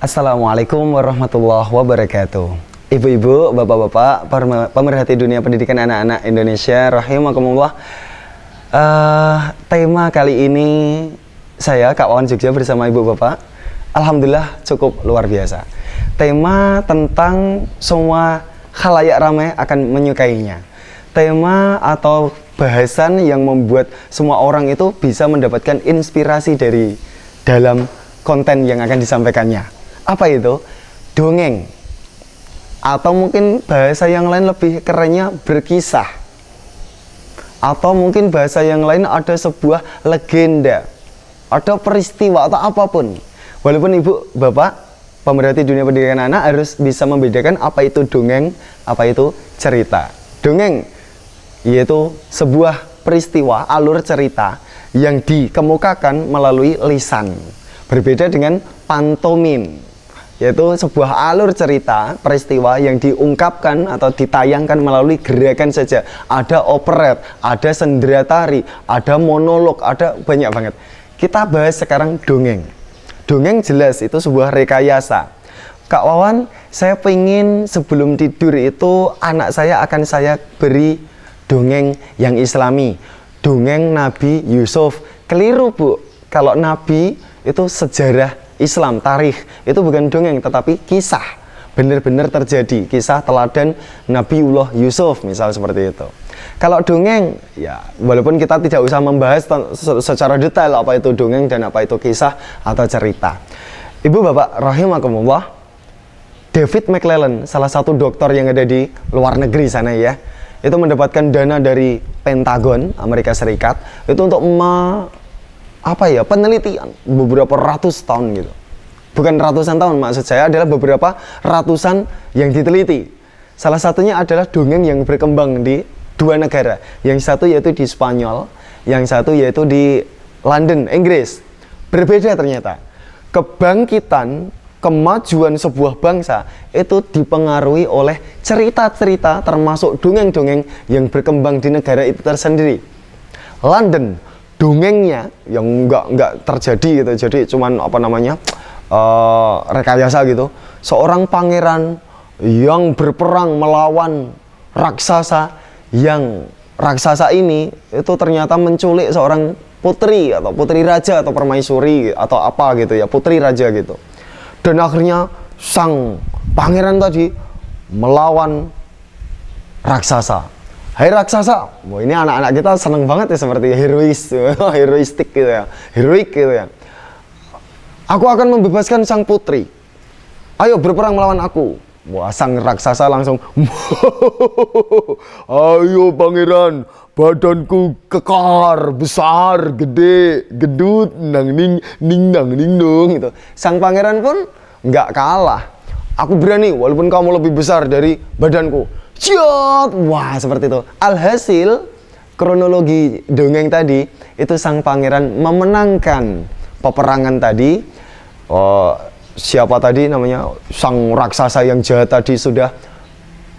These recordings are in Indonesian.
Assalamualaikum warahmatullahi wabarakatuh. Ibu-ibu, bapak-bapak, pemerhati dunia pendidikan anak-anak Indonesia, rahimakumullah. Tema kali ini saya, Kak Wawan Jogja, bersama ibu bapak, alhamdulillah cukup luar biasa. Tema tentang semua khalayak ramai akan menyukainya. Tema atau bahasan yang membuat semua orang itu bisa mendapatkan inspirasi dari dalam konten yang akan disampaikannya. Apa itu? Dongeng. Atau mungkin bahasa yang lain lebih kerennya berkisah. Atau mungkin bahasa yang lain ada sebuah legenda, ada peristiwa atau apapun. Walaupun ibu, bapak, pemerhati dunia pendidikan anak harus bisa membedakan apa itu dongeng, apa itu cerita. Dongeng yaitu sebuah peristiwa, alur cerita yang dikemukakan melalui lisan. Berbeda dengan pantomim, yaitu sebuah alur cerita, peristiwa yang diungkapkan atau ditayangkan melalui gerakan saja. Ada operet, ada sendera tari, ada monolog, ada banyak banget. Kita bahas sekarang dongeng. Dongeng jelas itu sebuah rekayasa. Kak Wawan, saya pengen sebelum tidur itu anak saya akan saya beri dongeng yang islami. Dongeng Nabi Yusuf. Keliru, Bu. Kalau Nabi itu sejarah Islam, tarikh, itu bukan dongeng tetapi kisah, benar-benar terjadi, kisah teladan Nabiullah Yusuf misal seperti itu. Kalau dongeng, ya walaupun kita tidak usah membahas secara detail apa itu dongeng dan apa itu kisah atau cerita. Ibu bapak rahimakumullah, David McClellan, salah satu dokter yang ada di luar negeri sana ya, itu mendapatkan dana dari Pentagon Amerika Serikat itu untuk penelitian beberapa ratus tahun gitu. Bukan ratusan tahun, maksud saya adalah beberapa ratusan yang diteliti. Salah satunya adalah dongeng yang berkembang di dua negara. Yang satu yaitu di Spanyol, yang satu yaitu di London, Inggris. Berbeda ternyata. Kebangkitan, kemajuan sebuah bangsa itu dipengaruhi oleh cerita-cerita termasuk dongeng-dongeng yang berkembang di negara itu tersendiri. London, dongengnya yang nggak terjadi gitu, jadi cuman rekayasa gitu. Seorang pangeran yang berperang melawan raksasa, yang raksasa ini itu ternyata menculik seorang putri atau putri raja atau permaisuri atau apa gitu ya, putri raja gitu. Dan akhirnya sang pangeran tadi melawan raksasa. Hai raksasa, wah ini anak-anak kita seneng banget ya, seperti heroistik gitu ya, heroik gitu ya. Aku akan membebaskan sang putri. Ayo berperang melawan aku. Wah, sang raksasa langsung, ayo pangeran, badanku kekar, besar, gede, gedut, nang ning dong gitu. Sang pangeran pun nggak kalah. Aku berani walaupun kamu lebih besar dari badanku. Ciot! Wah, seperti itu. Alhasil, kronologi dongeng tadi, itu sang pangeran memenangkan peperangan tadi. Siapa tadi namanya? Sang raksasa yang jahat tadi sudah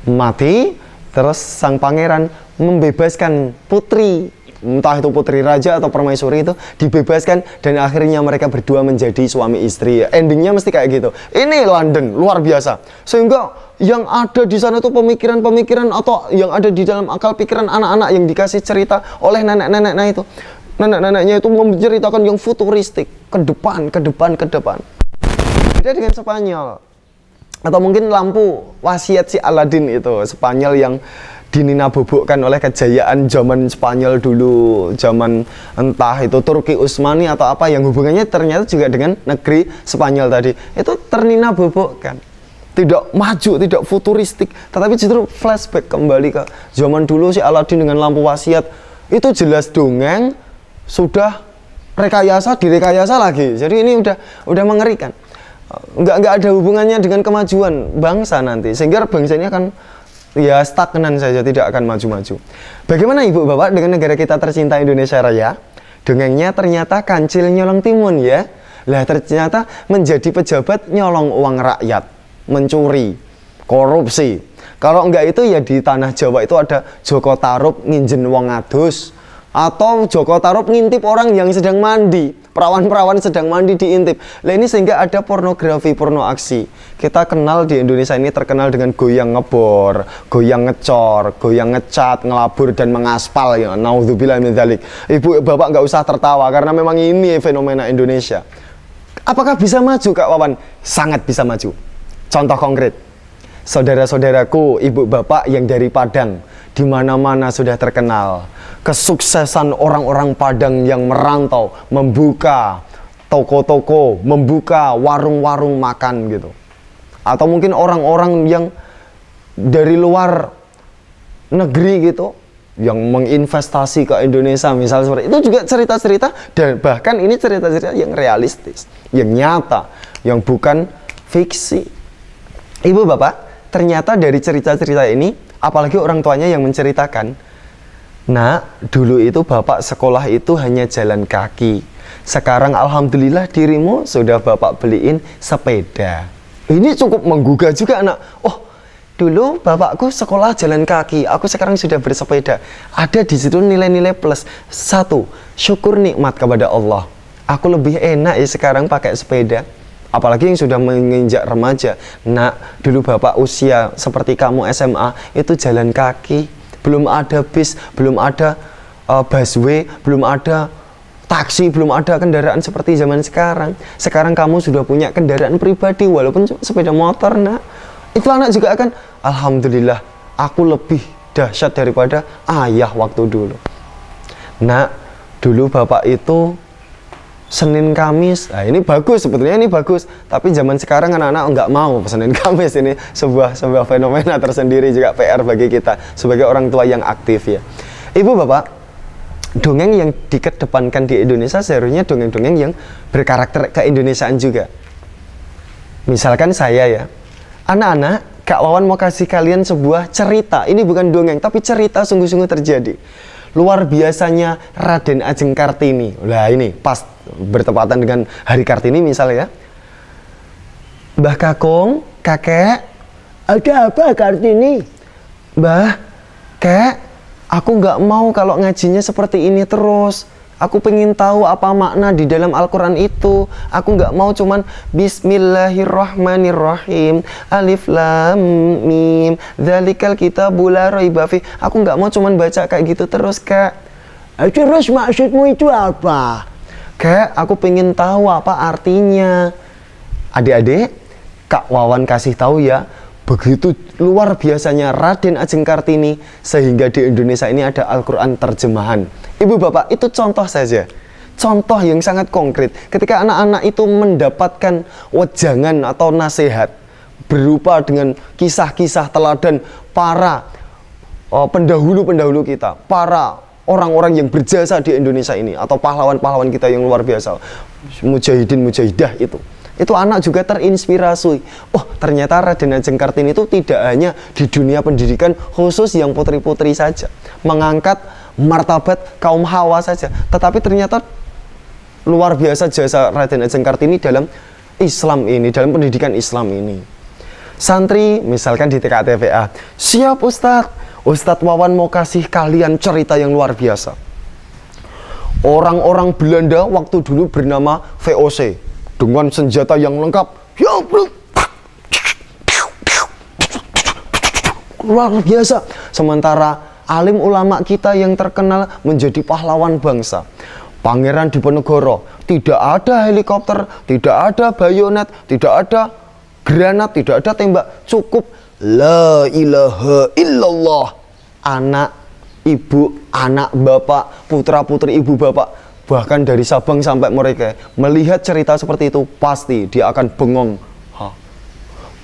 mati. Terus sang pangeran membebaskan putri, entah itu putri raja atau permaisuri, itu dibebaskan. Dan akhirnya mereka berdua menjadi suami istri. Endingnya mesti kayak gitu. Ini London, luar biasa. Sehingga yang ada di sana itu pemikiran-pemikiran atau yang ada di dalam akal pikiran anak-anak yang dikasih cerita oleh nenek-neneknya itu. Nenek-neneknya itu menceritakan yang futuristik, ke depan. Beda dengan Spanyol. Atau mungkin lampu wasiat si Aladin itu, Spanyol yang dinina-bobokkan oleh kejayaan zaman Spanyol dulu, zaman entah itu Turki Utsmani atau apa, yang hubungannya ternyata juga dengan negeri Spanyol tadi. Itu ternina-bobokkan. Tidak maju, tidak futuristik, tetapi justru flashback kembali ke zaman dulu si Aladin dengan lampu wasiat. Itu jelas dongeng, sudah rekayasa, direkayasa lagi. Jadi ini udah mengerikan. Nggak ada hubungannya dengan kemajuan bangsa nanti, sehingga bangsa ini akan ya stagnan saja, tidak akan maju-maju. Bagaimana ibu bapak dengan negara kita tercinta Indonesia Raya? Dongengnya ternyata kancil nyolong timun ya. Lah ternyata menjadi pejabat nyolong uang rakyat, mencuri, korupsi. Kalau enggak itu ya di tanah Jawa itu ada Joko Tarub nginjen wong adus, atau Joko Tarub ngintip orang yang sedang mandi. Perawan-perawan sedang mandi diintip. Lah ini sehingga ada pornografi, porno aksi. Kita kenal di Indonesia ini terkenal dengan goyang ngebor, goyang ngecor, goyang ngecat, ngelabur dan mengaspal ya. Naudzubillah min dzalik. Ibu bapak nggak usah tertawa karena memang ini fenomena Indonesia. Apakah bisa maju Kak Wawan? Sangat bisa maju. Contoh konkret. Saudara-saudaraku, ibu bapak yang dari Padang, di mana-mana sudah terkenal. Kesuksesan orang-orang Padang yang merantau, membuka toko-toko, membuka warung-warung makan gitu. Atau mungkin orang-orang yang dari luar negeri gitu, yang menginvestasi ke Indonesia misalnya seperti itu, juga cerita-cerita, dan bahkan ini cerita-cerita yang realistis, yang nyata, yang bukan fiksi. Ibu bapak, ternyata dari cerita-cerita ini, apalagi orang tuanya yang menceritakan, nah dulu itu bapak sekolah itu hanya jalan kaki, sekarang alhamdulillah dirimu sudah bapak beliin sepeda. Ini cukup menggugah juga anak. Oh, dulu bapakku sekolah jalan kaki, aku sekarang sudah bersepeda. Ada di situ nilai-nilai plus. Satu, syukur nikmat kepada Allah. Aku lebih enak ya sekarang pakai sepeda. Apalagi yang sudah menginjak remaja. Nah, dulu bapak usia seperti kamu SMA itu jalan kaki, belum ada bis, belum ada busway, belum ada taksi, belum ada kendaraan seperti zaman sekarang. Sekarang kamu sudah punya kendaraan pribadi walaupun sepeda motor. Nah, itu anak juga akan, alhamdulillah, aku lebih dahsyat daripada ayah waktu dulu. Nah, dulu bapak itu Senin Kamis, nah ini bagus, sebetulnya ini bagus. Tapi zaman sekarang anak-anak nggak mau Senin Kamis. Ini sebuah fenomena tersendiri, juga PR bagi kita sebagai orang tua yang aktif ya. Ibu bapak, dongeng yang dikedepankan di Indonesia seharusnya dongeng-dongeng yang berkarakter keindonesiaan juga. Misalkan saya ya, anak-anak, Kak Wawan mau kasih kalian sebuah cerita. Ini bukan dongeng, tapi cerita sungguh-sungguh terjadi. Luar biasanya Raden Ajeng Kartini. Nah ini pas bertepatan dengan Hari Kartini misalnya ya. Mbah Kakung, kakek, ada apa Kartini? Mbah, kek, aku nggak mau kalau ngajinya seperti ini terus. Aku pengen tahu apa makna di dalam Al-Quran itu. Aku nggak mau cuman Bismillahirrahmanirrahim, Alif Lam Mim, Dzalikal kitabul la raiba fih. Aku nggak mau cuman baca kayak gitu terus, Kak. Terus maksudmu itu apa? Kak, aku pengen tahu apa artinya. Adik-adik, Kak Wawan kasih tahu ya. Begitu luar biasanya Raden Ajeng Kartini sehingga di Indonesia ini ada Al-Quran terjemahan. Ibu bapak, itu contoh saja. Contoh yang sangat konkret. Ketika anak-anak itu mendapatkan wejangan atau nasihat berupa dengan kisah-kisah teladan para pendahulu-pendahulu kita, para orang-orang yang berjasa di Indonesia ini, atau pahlawan-pahlawan kita yang luar biasa, mujahidin-mujahidah itu anak juga terinspirasi. Oh, ternyata Raden Ajeng Kartini itu tidak hanya di dunia pendidikan khusus yang putri-putri saja, mengangkat martabat kaum Hawa saja, tetapi ternyata luar biasa jasa Raden Ajeng Kartini dalam Islam ini, dalam pendidikan Islam ini. Santri misalkan di TKTVA, siap Ustadz, Ustadz Wawan mau kasih kalian cerita yang luar biasa. Orang-orang Belanda waktu dulu bernama VOC dengan senjata yang lengkap, luar biasa. Sementara alim ulama kita yang terkenal menjadi pahlawan bangsa, Pangeran Diponegoro, tidak ada helikopter, tidak ada bayonet, tidak ada granat, tidak ada tembak, cukup la ilaha illallah. Anak ibu, anak bapak, putra putri ibu bapak, bahkan dari Sabang sampai Merauke, melihat cerita seperti itu, pasti dia akan bengong,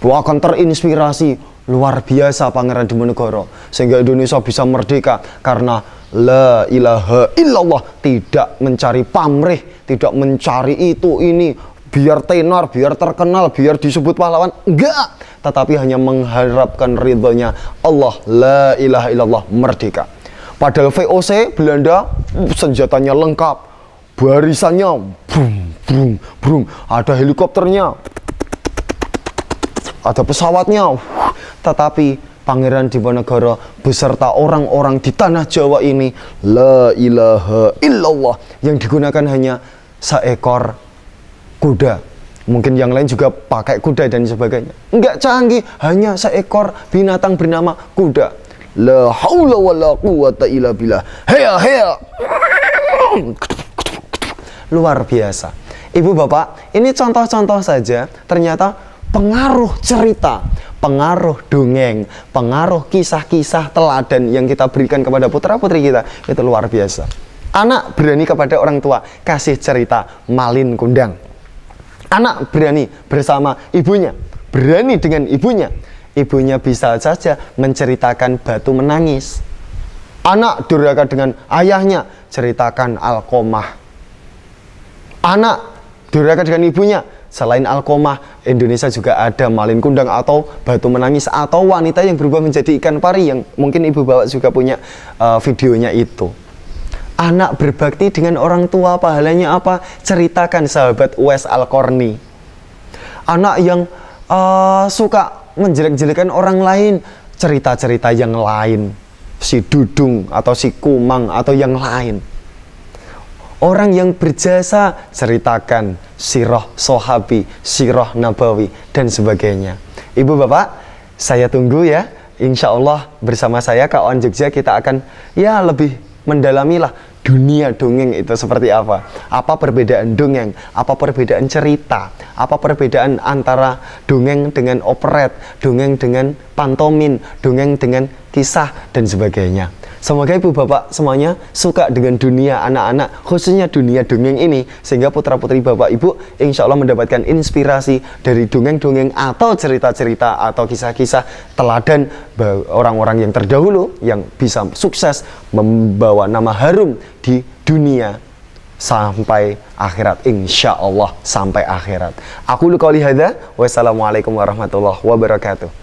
akan terinspirasi. Luar biasa Pangeran Diponegoro, sehingga Indonesia bisa merdeka karena la ilaha illallah. Tidak mencari pamrih, tidak mencari itu ini biar tenar, biar terkenal, biar disebut pahlawan, enggak, tetapi hanya mengharapkan ridhonya Allah. La ilaha illallah, merdeka. Padahal VOC Belanda senjatanya lengkap, barisannya brum brum brum, ada helikopternya, ada pesawatnya, tetapi Pangeran Diponegoro beserta orang-orang di tanah Jawa ini, la ilaha illallah, yang digunakan hanya seekor kuda. Mungkin yang lain juga pakai kuda dan sebagainya. Enggak canggih, hanya seekor binatang bernama kuda. La haula wala quwata illa billah. Hea hea. Luar biasa. Ibu bapak, ini contoh-contoh saja. Ternyata pengaruh cerita, pengaruh dongeng, pengaruh kisah-kisah teladan yang kita berikan kepada putra-putri kita, itu luar biasa. Anak berani kepada orang tua, kasih cerita Malin Kundang. Anak berani bersama ibunya, berani dengan ibunya. Ibunya bisa saja menceritakan batu menangis. Anak durhaka dengan ayahnya, ceritakan Alqomah. Anak durhaka dengan ibunya, selain Alqomah, Indonesia juga ada Malin Kundang atau batu menangis, atau wanita yang berubah menjadi ikan pari, yang mungkin ibu bapak juga punya videonya itu. Anak berbakti dengan orang tua, pahalanya apa? Ceritakan sahabat Uwais Al-Qarni. Anak yang suka menjelek-jelekan orang lain, cerita-cerita yang lain. Si Dudung atau si Kumang atau yang lain. Orang yang berjasa, ceritakan sirah sahabi, sirah nabawi, dan sebagainya. Ibu bapak, saya tunggu ya. Insya Allah bersama saya Kak Oan Jogja kita akan ya lebih mendalamilah dunia dongeng itu seperti apa. Apa perbedaan dongeng, apa perbedaan cerita, apa perbedaan antara dongeng dengan operet, dongeng dengan pantomin, dongeng dengan kisah, dan sebagainya. Semoga ibu bapak semuanya suka dengan dunia anak-anak, khususnya dunia dongeng ini, sehingga putra-putri bapak ibu insya Allah mendapatkan inspirasi dari dongeng-dongeng atau cerita-cerita atau kisah-kisah teladan orang-orang yang terdahulu yang bisa sukses membawa nama harum di dunia sampai akhirat, insya Allah sampai akhirat. Aku qouli hadza, wassalamualaikum warahmatullahi wabarakatuh.